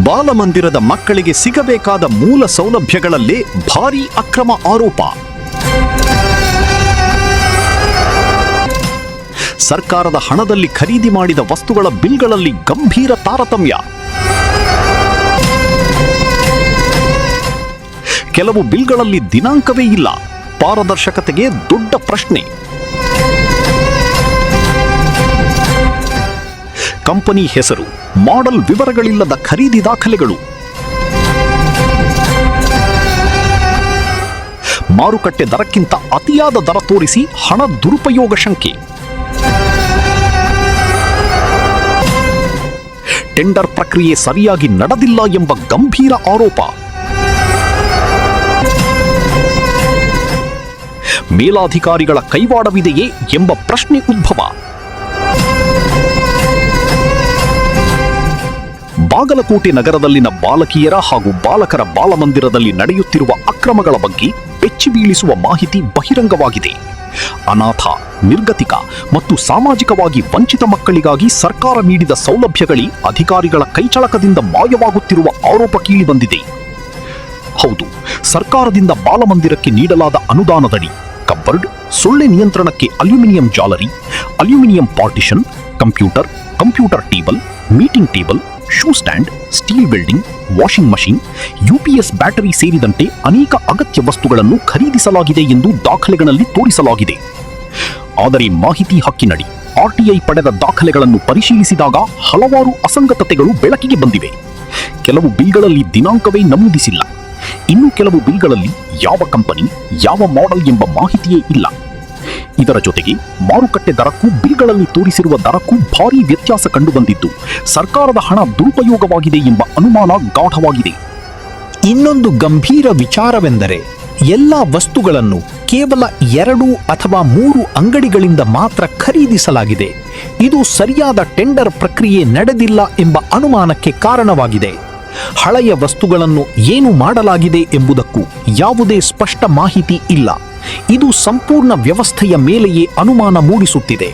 ಬಾಲಮಂದಿರದ ಮಕ್ಕಳಿಗೆ ಸಿಗಬೇಕಾದ ಮೂಲ ಸೌಲಭ್ಯಗಳಲ್ಲೇ ಭಾರೀ ಅಕ್ರಮ ಆರೋಪ. ಸರ್ಕಾರದ ಹಣದಲ್ಲಿ ಖರೀದಿ ಮಾಡಿದ ವಸ್ತುಗಳ ಬಿಲ್ಗಳಲ್ಲಿ ಗಂಭೀರ ತಾರತಮ್ಯ. ಕೆಲವು ಬಿಲ್ಗಳಲ್ಲಿ ದಿನಾಂಕವೇ ಇಲ್ಲ. ಪಾರದರ್ಶಕತೆಗೆ ದೊಡ್ಡ ಪ್ರಶ್ನೆ. ಕಂಪನಿ ಹೆಸರು, ಮಾಡೆಲ್ ವಿವರಗಳಿಲ್ಲದ ಖರೀದಿ ದಾಖಲೆಗಳು. ಮಾರುಕಟ್ಟೆ ದರಕ್ಕಿಂತ ಅತಿಯಾದ ದರ ತೋರಿಸಿ ಹಣ ದುರುಪಯೋಗ ಶಂಕೆ. ಟೆಂಡರ್ ಪ್ರಕ್ರಿಯೆ ಸರಿಯಾಗಿ ನಡೆದಿಲ್ಲ ಎಂಬ ಗಂಭೀರ ಆರೋಪ. ಮೇಲಾಧಿಕಾರಿಗಳ ಕೈವಾಡವಿದೆಯೇ ಎಂಬ ಪ್ರಶ್ನೆ ಉದ್ಭವ. ಬಾಗಲಕೋಟೆ ನಗರದಲ್ಲಿನ ಬಾಲಕಿಯರ ಹಾಗೂ ಬಾಲಕರ ಬಾಲಮಂದಿರದಲ್ಲಿ ನಡೆಯುತ್ತಿರುವ ಅಕ್ರಮಗಳ ಬಗ್ಗೆ ಬೆಚ್ಚಿ ಬೀಳಿಸುವ ಮಾಹಿತಿ ಬಹಿರಂಗವಾಗಿದೆ. ಅನಾಥ, ನಿರ್ಗತಿಕ ಮತ್ತು ಸಾಮಾಜಿಕವಾಗಿ ವಂಚಿತ ಮಕ್ಕಳಿಗಾಗಿ ಸರ್ಕಾರ ನೀಡಿದ ಸೌಲಭ್ಯಗಳೇ ಅಧಿಕಾರಿಗಳ ಕೈಚಳಕದಿಂದ ಮಾಯವಾಗುತ್ತಿರುವ ಆರೋಪ ಕೇಳಿಬಂದಿದೆ. ಹೌದು, ಸರ್ಕಾರದಿಂದ ಬಾಲಮಂದಿರಕ್ಕೆ ನೀಡಲಾದ ಅನುದಾನದಡಿ ಕಬ್ಬರ್ಡ್, ಸೊಳ್ಳೆ ನಿಯಂತ್ರಣಕ್ಕೆ ಅಲ್ಯೂಮಿನಿಯಂ ಜಾಲರಿ, aluminium partition, computer table, meeting table, shoe stand, steel welding, washing machine, UPS battery ಸೇರಿದಂತೆ ಅನೇಕ ಅಗತ್ಯ ವಸ್ತುಗಳನ್ನು ಖರೀದಿಸಲಾಗಿದೆ ಎಂದು ದಾಖಲೆಗಳಲ್ಲಿ ತೋರಿಸಲಾಗಿದೆ. ಆದರೆ ಮಾಹಿತಿ ಹಕ್ಕಿನಡಿ ಆರ್ಟಿಐ ಪಡೆದ ದಾಖಲೆಗಳನ್ನು ಪರಿಶೀಲಿಸಿದಾಗ ಹಲವಾರು ಅಸಂಗತತೆಗಳು ಬೆಳಕಿಗೆ ಬಂದಿವೆ. ಕೆಲವು ಬಿಲ್ಗಳಲ್ಲಿ ದಿನಾಂಕವೇ ನಮೂದಿಸಿಲ್ಲ. ಇನ್ನು ಕೆಲವು ಬಿಲ್ಗಳಲ್ಲಿ ಯಾವ ಕಂಪನಿ, ಯಾವ ಮಾಡೆಲ್ ಎಂಬ ಮಾಹಿತಿಯೇ ಇಲ್ಲ. ಇದರ ಜೊತೆಗೆ ಮಾರುಕಟ್ಟೆ ದರಕ್ಕೂ ಬಿಲ್ಗಳಲ್ಲಿ ತೋರಿಸಿರುವ ದರಕ್ಕೂ ಭಾರೀ ವ್ಯತ್ಯಾಸ ಕಂಡುಬಂದಿದ್ದು ಸರ್ಕಾರದ ಹಣ ದುರುಪಯೋಗವಾಗಿದೆ ಎಂಬ ಅನುಮಾನ ಗಾಢವಾಗಿದೆ. ಇನ್ನೊಂದು ಗಂಭೀರ ವಿಚಾರವೆಂದರೆ ಎಲ್ಲ ವಸ್ತುಗಳನ್ನು ಕೇವಲ 2 ಅಥವಾ 3 ಅಂಗಡಿಗಳಿಂದ ಮಾತ್ರ ಖರೀದಿಸಲಾಗಿದೆ. ಇದು ಸರಿಯಾದ ಟೆಂಡರ್ ಪ್ರಕ್ರಿಯೆ ನಡೆದಿಲ್ಲ ಎಂಬ ಅನುಮಾನಕ್ಕೆ ಕಾರಣವಾಗಿದೆ. ಹಳೆಯ ವಸ್ತುಗಳನ್ನು ಏನು ಮಾಡಲಾಗಿದೆ ಎಂಬುದಕ್ಕೂ ಯಾವುದೇ ಸ್ಪಷ್ಟ ಮಾಹಿತಿ ಇಲ್ಲ. ಇದು ಸಂಪೂರ್ಣ ವ್ಯವಸ್ಥೆಯ ಮೇಲೆಯೇ ಅನುಮಾನ ಮೂಡಿಸುತ್ತಿದೆ.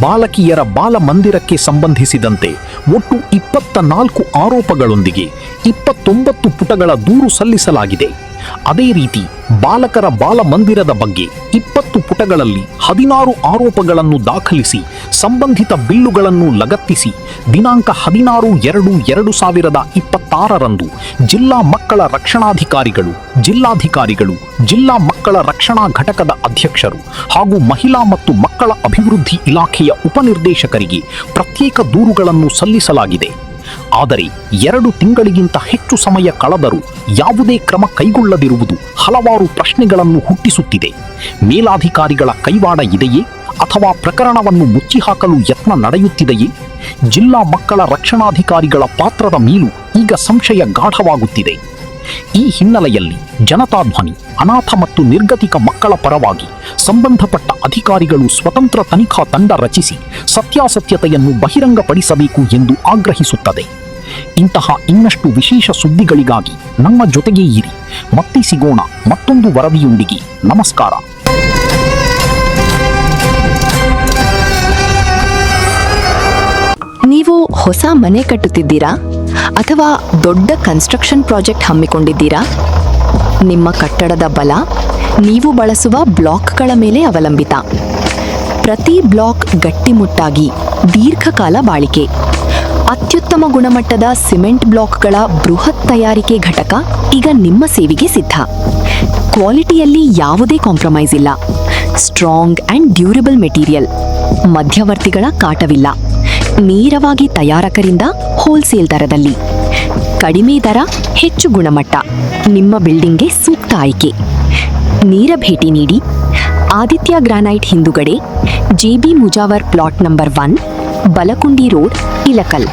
ಬಾಲಕಿಯರ ಬಾಲಮಂದಿರಕ್ಕೆ ಸಂಬಂಧಿಸಿದಂತೆ ಒಟ್ಟು 24 ಆರೋಪಗಳೊಂದಿಗೆ 29 ಪುಟಗಳ ದೂರು ಸಲ್ಲಿಸಲಾಗಿದೆ. ಅದೇ ರೀತಿ ಬಾಲಕರ ಬಾಲಮಂದಿರದ ಬಗ್ಗೆ 20 ಪುಟಗಳಲ್ಲಿ 16 ಆರೋಪಗಳನ್ನು ದಾಖಲಿಸಿ ಸಂಬಂಧಿತ ಬಿಲ್ಲುಗಳನ್ನು ಲಗತ್ತಿಸಿ ದಿನಾಂಕ 16/2/2026ರಂದು ಜಿಲ್ಲಾ ಮಕ್ಕಳ ರಕ್ಷಣಾಧಿಕಾರಿಗಳು, ಜಿಲ್ಲಾಧಿಕಾರಿಗಳು, ಜಿಲ್ಲಾ ಮಕ್ಕಳ ರಕ್ಷಣಾ ಘಟಕದ ಅಧ್ಯಕ್ಷರು ಹಾಗೂ ಮಹಿಳಾ ಮತ್ತು ಮಕ್ಕಳ ಅಭಿವೃದ್ಧಿ ಇಲಾಖೆಯ ಉಪನಿರ್ದೇಶಕರಿಗೆ ಪ್ರತ್ಯೇಕ ದೂರುಗಳನ್ನು ಸಲ್ಲಿಸಲಾಗಿದೆ. ಆದರೆ 2 ತಿಂಗಳಿಗಿಂತ ಹೆಚ್ಚು ಸಮಯ ಕಳೆದರೂ ಯಾವುದೇ ಕ್ರಮ ಕೈಗೊಳ್ಳದಿರುವುದು ಹಲವಾರು ಪ್ರಶ್ನೆಗಳನ್ನು ಹುಟ್ಟಿಸುತ್ತಿದೆ. ಮೇಲಾಧಿಕಾರಿಗಳ ಕೈವಾಡ ಇದೆಯೇ ಅಥವಾ ಪ್ರಕರಣವನ್ನು ಮುಚ್ಚಿಹಾಕಲು ಯತ್ನ ನಡೆಯುತ್ತಿದೆಯೇ? ಜಿಲ್ಲಾ ಮಕ್ಕಳ ರಕ್ಷಣಾಧಿಕಾರಿಗಳ ಪಾತ್ರದ ಮೇಲೂ ಈಗ ಸಂಶಯ ಗಾಢವಾಗುತ್ತಿದೆ. ಈ ಹಿನ್ನೆಲೆಯಲ್ಲಿ ಜನತಾಧ್ವನಿ ಅನಾಥ ಮತ್ತು ನಿರ್ಗತಿಕ ಮಕ್ಕಳ ಪರವಾಗಿ ಸಂಬಂಧಪಟ್ಟ ಅಧಿಕಾರಿಗಳು ಸ್ವತಂತ್ರ ತನಿಖಾ ತಂಡ ರಚಿಸಿ ಸತ್ಯಾಸತ್ಯತೆಯನ್ನು ಬಹಿರಂಗಪಡಿಸಬೇಕು ಎಂದು ಆಗ್ರಹಿಸುತ್ತದೆ. ಇಂತಹ ಇನ್ನಷ್ಟು ವಿಶೇಷ ಸುದ್ದಿಗಳಿಗಾಗಿ ನಮ್ಮ ಜೊತೆಗೇ ಇರಿ. ಮತ್ತೆ ಸಿಗೋಣ ಮತ್ತೊಂದು ವರದಿಯೊಂದಿಗೆ. ನಮಸ್ಕಾರ. ನೀವು ಹೊಸ ಮನೆ ಕಟ್ಟುತ್ತಿದ್ದೀರಾ ಅಥವಾ ದೊಡ್ಡ ಕನ್ಸ್ಟ್ರಕ್ಷನ್ ಪ್ರಾಜೆಕ್ಟ್ ಹಮ್ಮಿಕೊಂಡಿದ್ದೀರಾ? ನಿಮ್ಮ ಕಟ್ಟಡದ ಬಲ ನೀವು ಬಳಸುವ ಬ್ಲಾಕ್ಗಳ ಮೇಲೆ ಅವಲಂಬಿತ. ಪ್ರತಿ ಬ್ಲಾಕ್ ಗಟ್ಟಿಮುಟ್ಟಾಗಿ ದೀರ್ಘಕಾಲ ಬಾಳಿಕೆ, ಅತ್ಯುತ್ತಮ ಗುಣಮಟ್ಟದ ಸಿಮೆಂಟ್ ಬ್ಲಾಕ್ಗಳ ಬೃಹತ್ ತಯಾರಿಕೆ ಘಟಕ ಈಗ ನಿಮ್ಮ ಸೇವೆಗೆ ಸಿದ್ಧ. ಕ್ವಾಲಿಟಿಯಲ್ಲಿ ಯಾವುದೇ ಕಾಂಪ್ರಮೈಸ್ ಇಲ್ಲ. ಸ್ಟ್ರಾಂಗ್ ಆ್ಯಂಡ್ ಡ್ಯೂರಬಲ್ ಮೆಟೀರಿಯಲ್, ಮಧ್ಯವರ್ತಿಗಳ ಕಾಟವಿಲ್ಲ. ನೇರವಾಗಿ ತಯಾರಕರಿಂದ ಹೋಲ್ಸೇಲ್ ದರದಲ್ಲಿ ಕಡಿಮೆ ದರ, ಹೆಚ್ಚು ಗುಣಮಟ್ಟ, ನಿಮ್ಮ ಬಿಲ್ಡಿಂಗ್ಗೆ ಸೂಕ್ತ ಆಯ್ಕೆ. ನೇರ ಭೇಟಿ ನೀಡಿ. ಆದಿತ್ಯ ಗ್ರಾನೈಟ್ ಹಿಂದುಗಡೆ, JB Mujawar plot number 1, Balakundi road, Ilkal.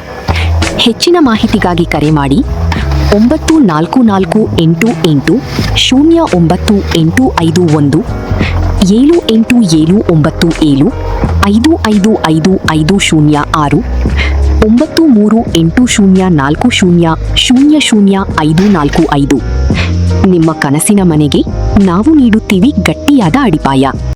ಹೆಚ್ಚಿನ ಮಾಹಿತಿಗಾಗಿ ಕರೆ ಮಾಡಿ 9448809851 787797 555550 9380400055. ನಿಮ್ಮ ಕನಸಿನ ಮನೆಗೆ ನಾವು ನೀಡುತ್ತೀವಿ ಗಟ್ಟಿಯಾದ ಅಡಿಪಾಯ.